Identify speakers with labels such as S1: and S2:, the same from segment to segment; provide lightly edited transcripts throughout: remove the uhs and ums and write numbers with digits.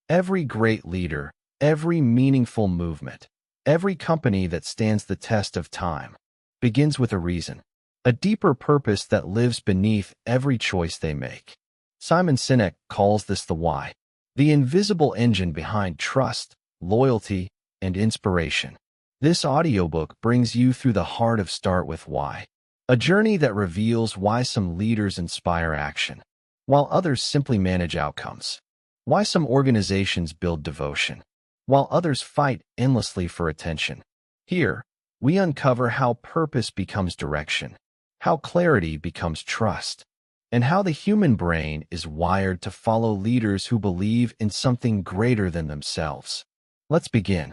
S1: Every great leader, every meaningful movement, every company that stands the test of time begins with a reason, a deeper purpose that lives beneath every choice they make. Simon Sinek calls this the why, the invisible engine behind trust, loyalty, and inspiration. This audiobook brings you through the heart of Start With Why, a journey that reveals why some leaders inspire action, while others simply manage outcomes. Why some organizations build devotion, while others fight endlessly for attention. Here, we uncover how purpose becomes direction, how clarity becomes trust, and how the human brain is wired to follow leaders who believe in something greater than themselves. Let's begin.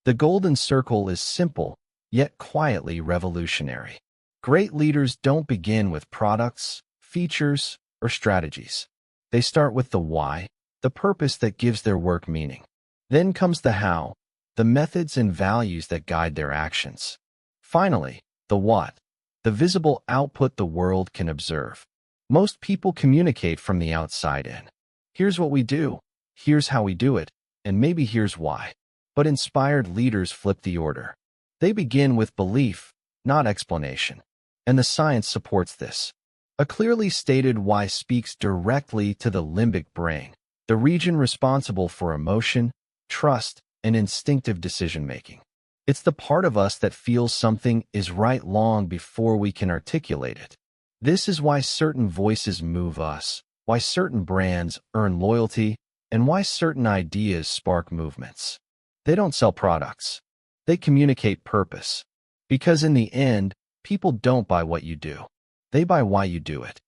S1: The golden circle is simple, yet quietly revolutionary. Great leaders don't begin with products, features, or strategies. They start with the why, the purpose that gives their work meaning. Then comes the how, the methods and values that guide their actions. Finally, the what, the visible output the world can observe. Most people communicate from the outside in. Here's what we do, here's how we do it, and maybe here's why. But inspired leaders flip the order. They begin with belief, not explanation. And the science supports this. A clearly stated why speaks directly to the limbic brain, the region responsible for emotion, trust, and instinctive decision-making. It's the part of us that feels something is right long before we can articulate it. This is why certain voices move us, why certain brands earn loyalty, and why certain ideas spark movements. They don't sell products. They communicate purpose. Because in the end, people don't buy what you do. They buy why you do it.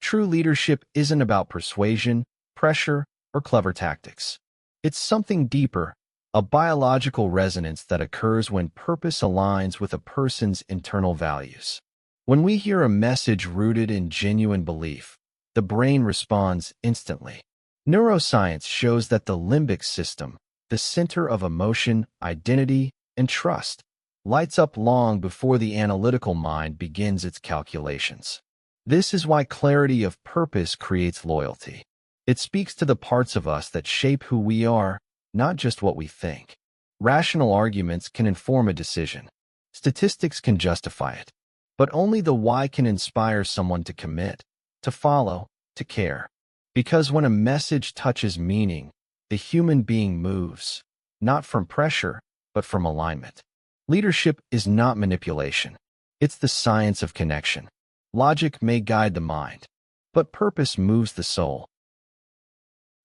S1: True leadership isn't about persuasion, pressure, or clever tactics. It's something deeper, a biological resonance that occurs when purpose aligns with a person's internal values. When we hear a message rooted in genuine belief, the brain responds instantly. Neuroscience shows that the limbic system, the center of emotion, identity, and trust, lights up long before the analytical mind begins its calculations. This is why clarity of purpose creates loyalty. It speaks to the parts of us that shape who we are, not just what we think. Rational arguments can inform a decision. Statistics can justify it. But only the why can inspire someone to commit, to follow, to care. Because when a message touches meaning, the human being moves, not from pressure, but from alignment. Leadership is not manipulation. It's the science of connection. Logic may guide the mind, but purpose moves the soul.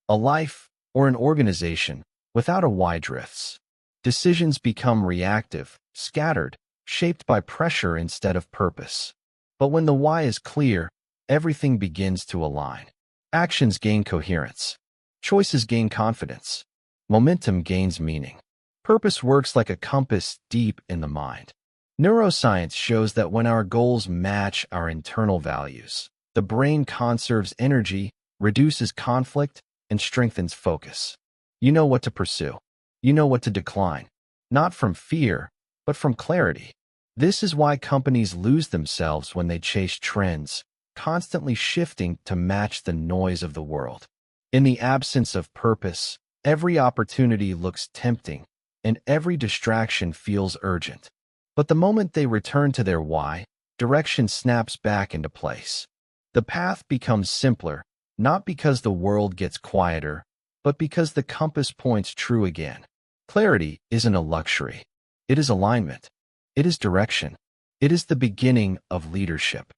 S1: A life, or an organization, without a why drifts. Decisions become reactive, scattered, shaped by pressure instead of purpose. But when the why is clear, everything begins to align. Actions gain coherence. Choices gain confidence. Momentum gains meaning. Purpose works like a compass deep in the mind. Neuroscience shows that when our goals match our internal values, the brain conserves energy, reduces conflict, and strengthens focus. You know what to pursue. You know what to decline. Not from fear, but from clarity. This is why companies lose themselves when they chase trends, constantly shifting to match the noise of the world. In the absence of purpose, every opportunity looks tempting, and every distraction feels urgent. But the moment they return to their why, direction snaps back into place. The path becomes simpler, not because the world gets quieter, but because the compass points true again. Clarity isn't a luxury. It is alignment. It is direction. It is the beginning of leadership.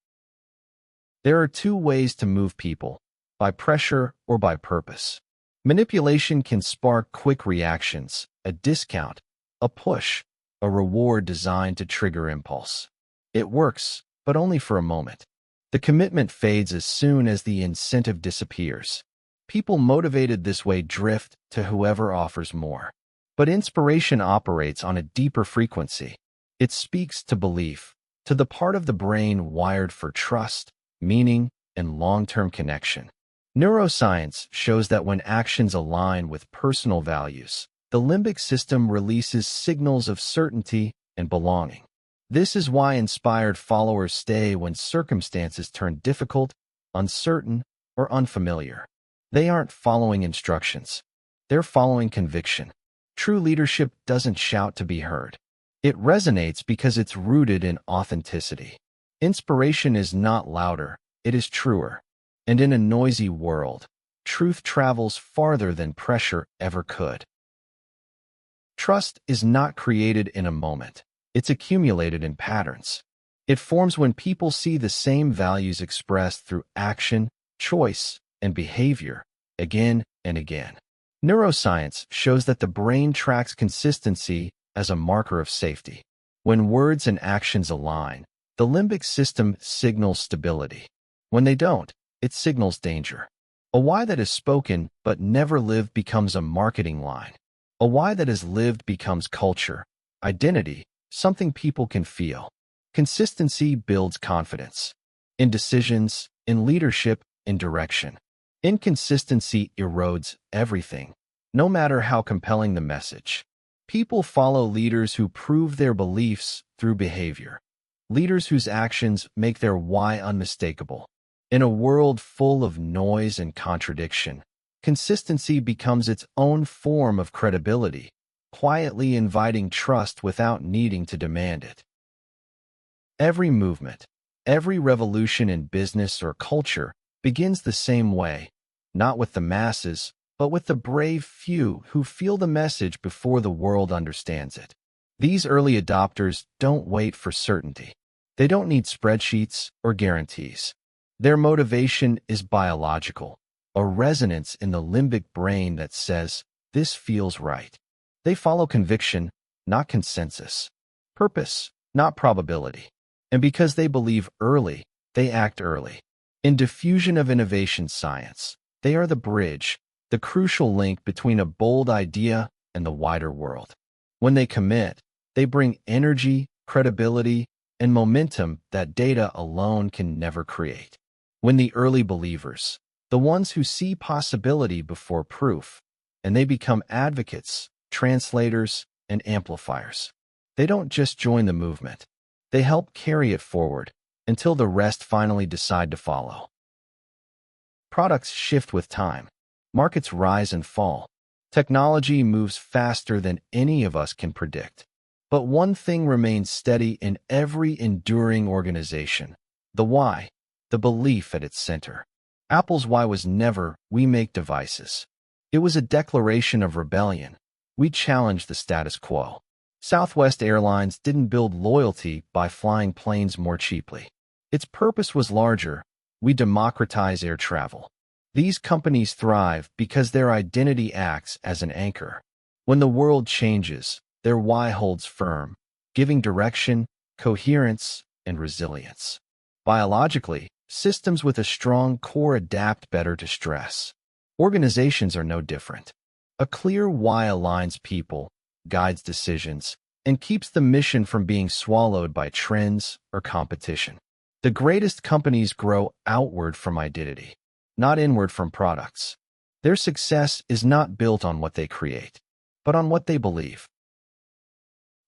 S1: There are two ways to move people, by pressure or by purpose. Manipulation can spark quick reactions, a discount, a push, a reward designed to trigger impulse. It works, but only for a moment. The commitment fades as soon as the incentive disappears. People motivated this way drift to whoever offers more. But inspiration operates on a deeper frequency. It speaks to belief, to the part of the brain wired for trust, meaning, and long-term connection. Neuroscience shows that when actions align with personal values, the limbic system releases signals of certainty and belonging. This is why inspired followers stay when circumstances turn difficult, uncertain, or unfamiliar. They aren't following instructions. They're following conviction. True leadership doesn't shout to be heard. It resonates because it's rooted in authenticity. Inspiration is not louder, it is truer. And in a noisy world, truth travels farther than pressure ever could. Trust is not created in a moment. It's accumulated in patterns. It forms when people see the same values expressed through action, choice, and behavior, again and again. Neuroscience shows that the brain tracks consistency as a marker of safety. When words and actions align, the limbic system signals stability. When they don't, it signals danger. A why that is spoken but never lived becomes a marketing line. A why that is lived becomes culture, identity, something people can feel. Consistency builds confidence. In decisions, in leadership, in direction. Inconsistency erodes everything, no matter how compelling the message. People follow leaders who prove their beliefs through behavior. Leaders whose actions make their why unmistakable. In a world full of noise and contradiction, consistency becomes its own form of credibility, quietly inviting trust without needing to demand it. Every movement, every revolution in business or culture begins the same way, not with the masses, but with the brave few who feel the message before the world understands it. These early adopters don't wait for certainty. They don't need spreadsheets or guarantees. Their motivation is biological, a resonance in the limbic brain that says, "This feels right." They follow conviction, not consensus. Purpose, not probability. And because they believe early, they act early. In diffusion of innovation science, they are the bridge, the crucial link between a bold idea and the wider world. When they commit, they bring energy, credibility, and momentum that data alone can never create. When the early believers, the ones who see possibility before proof, and they become advocates, translators, and amplifiers. They don't just join the movement. They help carry it forward until the rest finally decide to follow. Products shift with time. Markets rise and fall. Technology moves faster than any of us can predict. But one thing remains steady in every enduring organization: the why, the belief at its center. Apple's why was never, "We make devices." It was a declaration of rebellion. We challenge the status quo. Southwest Airlines didn't build loyalty by flying planes more cheaply. Its purpose was larger: we democratize air travel. These companies thrive because their identity acts as an anchor. When the world changes, their why holds firm, giving direction, coherence, and resilience. Biologically, systems with a strong core adapt better to stress. Organizations are no different. A clear why aligns people, guides decisions, and keeps the mission from being swallowed by trends or competition. The greatest companies grow outward from identity, not inward from products. Their success is not built on what they create, but on what they believe.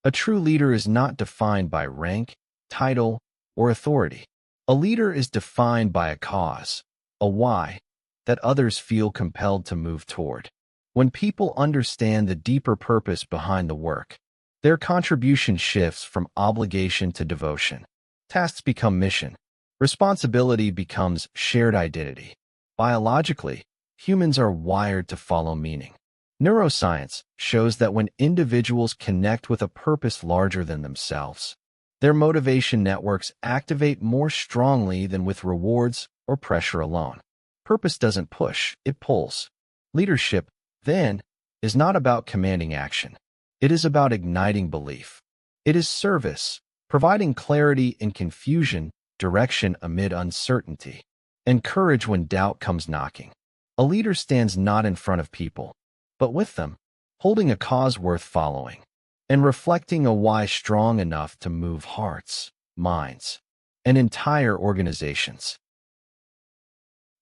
S1: A true leader is not defined by rank, title, or authority. A leader is defined by a cause, a why, that others feel compelled to move toward. When people understand the deeper purpose behind the work, their contribution shifts from obligation to devotion. Tasks become mission. Responsibility becomes shared identity. Biologically, humans are wired to follow meaning. Neuroscience shows that when individuals connect with a purpose larger than themselves, their motivation networks activate more strongly than with rewards or pressure alone. Purpose doesn't push, it pulls. Leadership, then, is not about commanding action. It is about igniting belief. It is service, providing clarity in confusion, direction amid uncertainty, and courage when doubt comes knocking. A leader stands not in front of people, but with them, holding a cause worth following, and reflecting a why strong enough to move hearts, minds, and entire organizations.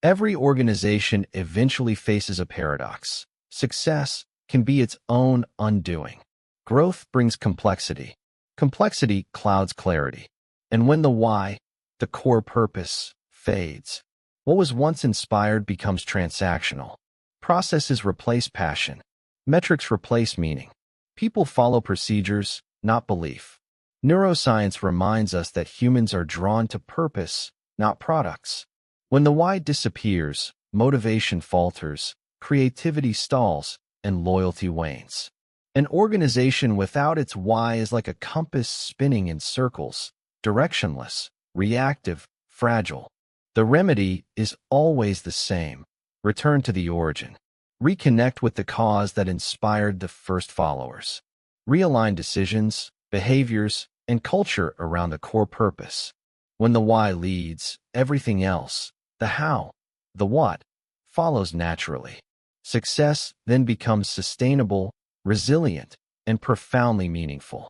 S1: Every organization eventually faces a paradox. Success can be its own undoing. Growth brings complexity. Complexity clouds clarity. And when the why, the core purpose, fades, What was once inspired becomes transactional. Processes replace passion. Metrics replace meaning. People follow procedures, not belief. Neuroscience reminds us that humans are drawn to purpose, not products. When the why disappears, motivation falters, creativity stalls, and loyalty wanes. An organization without its why is like a compass spinning in circles, directionless, reactive, fragile. The remedy is always the same. Return to the origin. Reconnect with the cause that inspired the first followers. Realign decisions, behaviors, and culture around the core purpose. When the why leads, everything else, the how, the what, follows naturally. Success then becomes sustainable, resilient, and profoundly meaningful.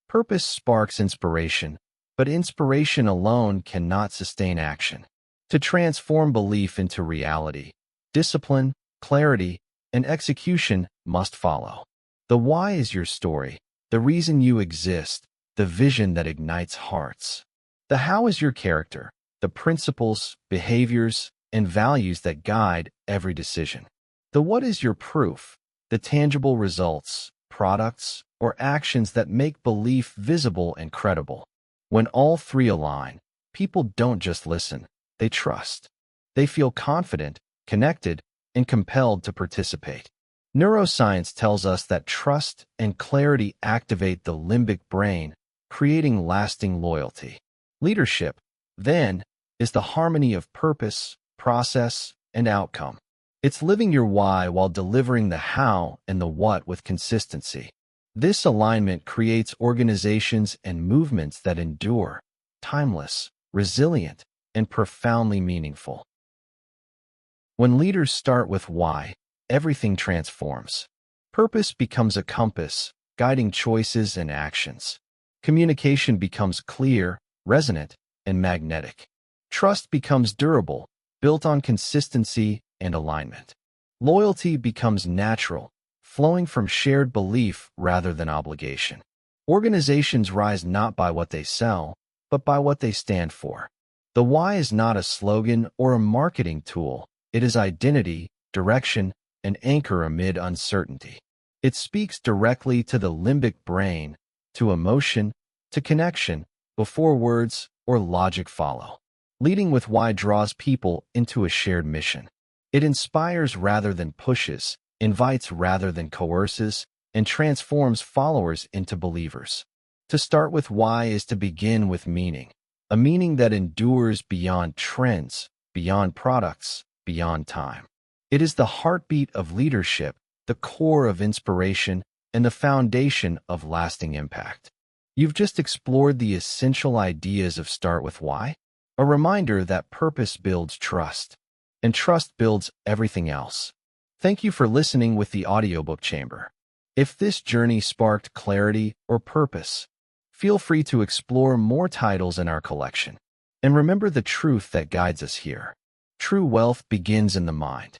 S1: Purpose sparks inspiration, but inspiration alone cannot sustain action. To transform belief into reality, discipline, clarity, and execution must follow. The why is your story, the reason you exist, the vision that ignites hearts. The how is your character, the principles, behaviors, and values that guide every decision. The what is your proof, the tangible results, products, or actions that make belief visible and credible. When all three align, people don't just listen, they trust. They feel confident, connected, and compelled to participate. Neuroscience tells us that trust and clarity activate the limbic brain, creating lasting loyalty. Leadership, then, is the harmony of purpose, process, and outcome. It's living your why while delivering the how and the what with consistency. This alignment creates organizations and movements that endure, timeless, resilient, and profoundly meaningful. When leaders start with why, everything transforms. Purpose becomes a compass, guiding choices and actions. Communication becomes clear, resonant, and magnetic. Trust becomes durable, built on consistency and alignment. Loyalty becomes natural, flowing from shared belief rather than obligation. Organizations rise not by what they sell, but by what they stand for. The why is not a slogan or a marketing tool. It is identity, direction, and anchor amid uncertainty. It speaks directly to the limbic brain, to emotion, to connection, before words or logic follow. Leading with why draws people into a shared mission. It inspires rather than pushes, invites rather than coerces, and transforms followers into believers. To start with why is to begin with meaning, a meaning that endures beyond trends, beyond products, beyond time. It is the heartbeat of leadership, the core of inspiration, and the foundation of lasting impact. You've just explored the essential ideas of Start With Why, a reminder that purpose builds trust, and trust builds everything else. Thank you for listening with the Audiobook Chamber. If this journey sparked clarity or purpose, feel free to explore more titles in our collection. And remember the truth that guides us here. True wealth begins in the mind.